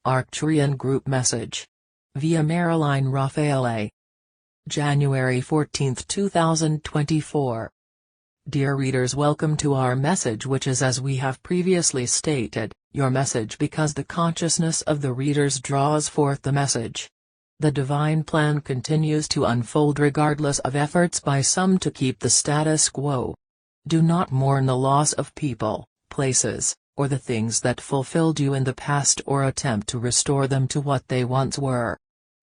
Arcturian group message. Via Marilyn Rafaelle. January 14, 2024. Dear readers, welcome to our message, which is, as we have previously stated, your message because the consciousness of the readers draws forth the message. The divine plan continues to unfold regardless of efforts by some to keep the status quo. Do not mourn the loss of people, places, or the things that fulfilled you in the past, or attempt to restore them to what they once were.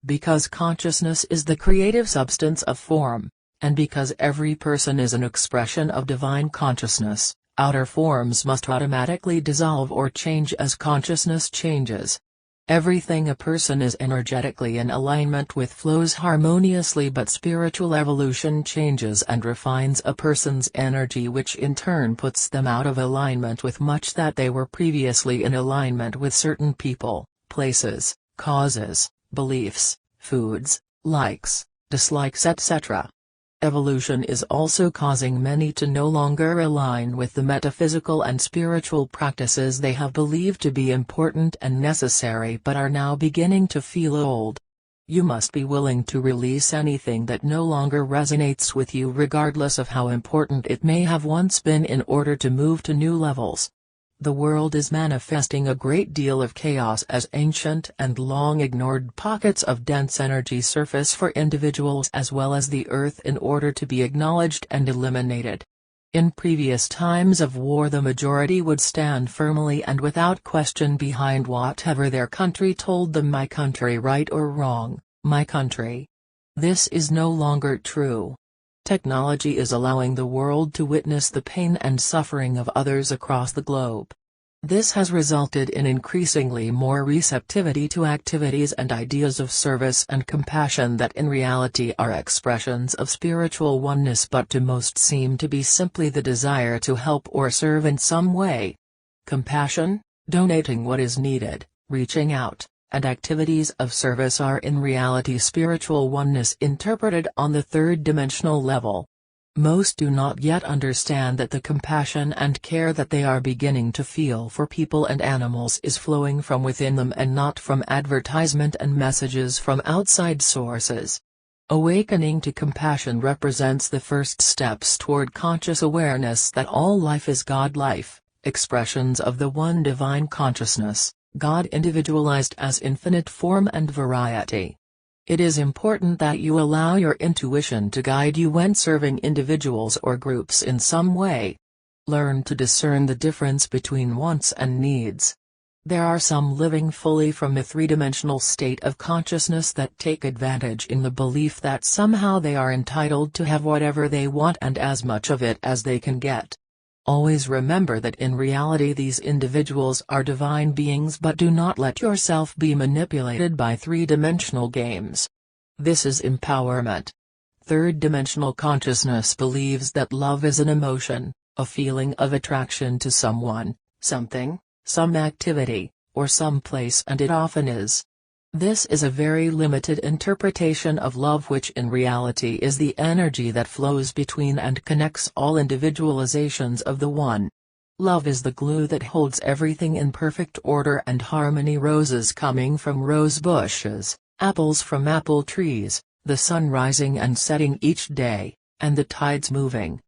Because consciousness is the creative substance of form, and because every person is an expression of divine consciousness, outer forms must automatically dissolve or change as consciousness changes. Everything a person is energetically in alignment with flows harmoniously, but spiritual evolution changes and refines a person's energy, which in turn puts them out of alignment with much that they were previously in alignment with: certain people, places, causes, beliefs, foods, likes, dislikes, etc. Evolution is also causing many to no longer align with the metaphysical and spiritual practices they have believed to be important and necessary, but are now beginning to feel old. You must be willing to release anything that no longer resonates with you, regardless of how important it may have once been, in order to move to new levels. The world is manifesting a great deal of chaos as ancient and long-ignored pockets of dense energy surface for individuals as well as the earth in order to be acknowledged and eliminated. In previous times of war, the majority would stand firmly and without question behind whatever their country told them. My country, right or wrong, my country. This is no longer true. Technology is allowing the world to witness the pain and suffering of others across the globe. This has resulted in increasingly more receptivity to activities and ideas of service and compassion that in reality are expressions of spiritual oneness, but to most seem to be simply the desire to help or serve in some way. Compassion, donating what is needed, reaching out, and activities of service are in reality spiritual oneness interpreted on the third-dimensional level. Most do not yet understand that the compassion and care that they are beginning to feel for people and animals is flowing from within them and not from advertisement and messages from outside sources. Awakening to compassion represents the first steps toward conscious awareness that all life is God life, expressions of the one divine consciousness, God individualized as infinite form and variety. It is important that you allow your intuition to guide you when serving individuals or groups in some way. Learn to discern the difference between wants and needs. There are some living fully from a three-dimensional state of consciousness that take advantage in the belief that somehow they are entitled to have whatever they want and as much of it as they can get. Always remember that in reality these individuals are divine beings, but do not let yourself be manipulated by three-dimensional games. This is empowerment. Third-dimensional consciousness believes that love is an emotion, a feeling of attraction to someone, something, some activity, or some place, and it often is. This is a very limited interpretation of love, which in reality is the energy that flows between and connects all individualizations of the One. Love is the glue that holds everything in perfect order and harmony. Roses coming from rose bushes, apples from apple trees, the sun rising and setting each day, and the tides moving.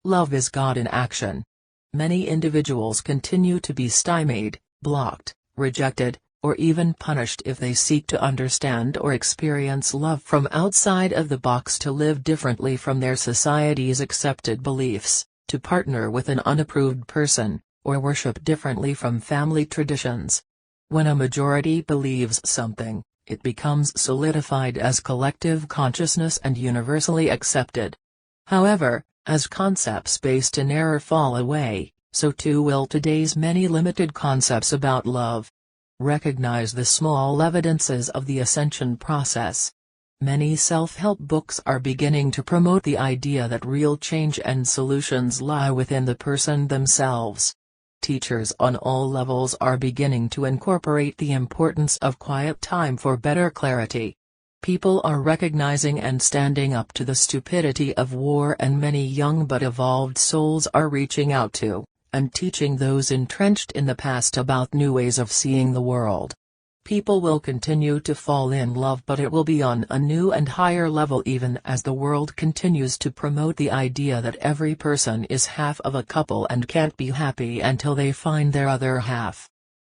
Love is God in action. Many individuals continue to be stymied, blocked, rejected, or even punished if they seek to understand or experience love from outside of the box, to live differently from their society's accepted beliefs, to partner with an unapproved person, or worship differently from family traditions. When a majority believes something, it becomes solidified as collective consciousness and universally accepted. However, as concepts based in error fall away, so too will today's many limited concepts about love. Recognize the small evidences of the ascension process. Many self-help books are beginning to promote the idea that real change and solutions lie within the person themselves. Teachers on all levels are beginning to incorporate the importance of quiet time for better clarity. People are recognizing and standing up to the stupidity of war, and many young but evolved souls are reaching out to, and teaching those entrenched in the past about new ways of seeing the world. People will continue to fall in love, but it will be on a new and higher level, even as the world continues to promote the idea that every person is half of a couple and can't be happy until they find their other half.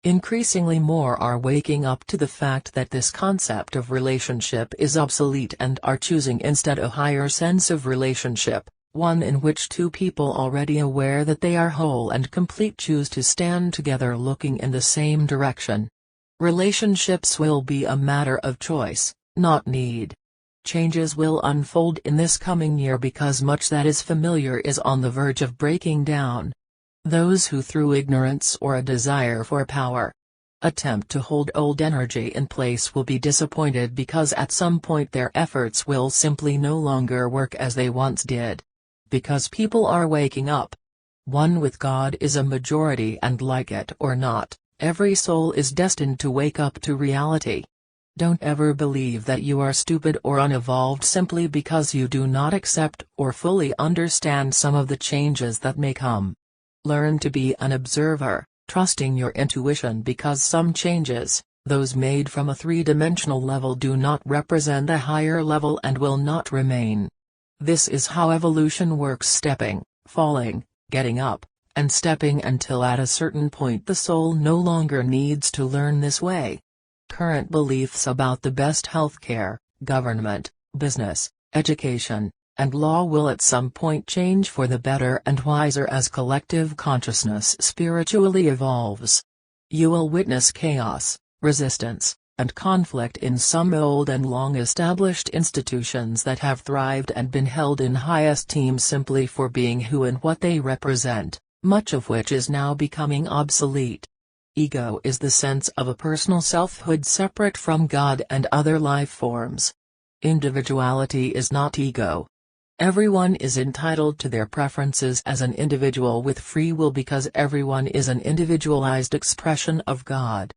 Increasingly more are waking up to the fact that this concept of relationship is obsolete and are choosing instead a higher sense of relationship, one in which two people already aware that they are whole and complete choose to stand together looking in the same direction. Relationships will be a matter of choice, not need. Changes will unfold in this coming year because much that is familiar is on the verge of breaking down. Those who through ignorance or a desire for power attempt to hold old energy in place will be disappointed because at some point their efforts will simply no longer work as they once did. Because people are waking up. One with God is a majority, and like it or not, every soul is destined to wake up to reality. Don't ever believe that you are stupid or unevolved simply because you do not accept or fully understand some of the changes that may come. Learn to be an observer, trusting your intuition, because some changes, those made from a three-dimensional level, do not represent a higher level and will not remain. This is how evolution works: stepping, falling, getting up, and stepping until at a certain point the soul no longer needs to learn this way. Current beliefs about the best healthcare, government, business, education, and law will at some point change for the better and wiser as collective consciousness spiritually evolves. You will witness chaos, resistance, and conflict in some old and long-established institutions that have thrived and been held in high esteem simply for being who and what they represent, much of which is now becoming obsolete. Ego is the sense of a personal selfhood separate from God and other life forms. Individuality is not ego. Everyone is entitled to their preferences as an individual with free will because everyone is an individualized expression of God.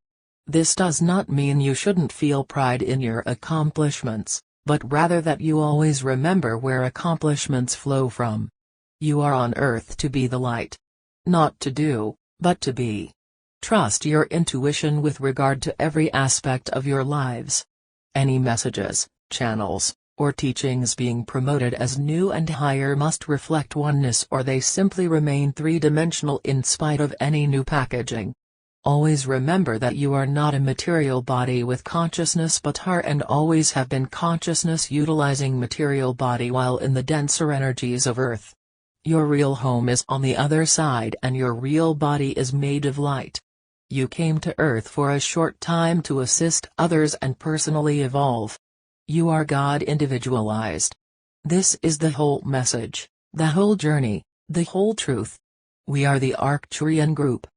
This does not mean you shouldn't feel pride in your accomplishments, but rather that you always remember where accomplishments flow from. You are on earth to be the light. Not to do, but to be. Trust your intuition with regard to every aspect of your lives. Any messages, channels, or teachings being promoted as new and higher must reflect oneness, or they simply remain three-dimensional in spite of any new packaging. Always remember that you are not a material body with consciousness but are and always have been consciousness utilizing material body while in the denser energies of Earth. Your real home is on the other side and your real body is made of light. You came to Earth for a short time to assist others and personally evolve. You are God individualized. This is the whole message, the whole journey, the whole truth. We are the Arcturian group.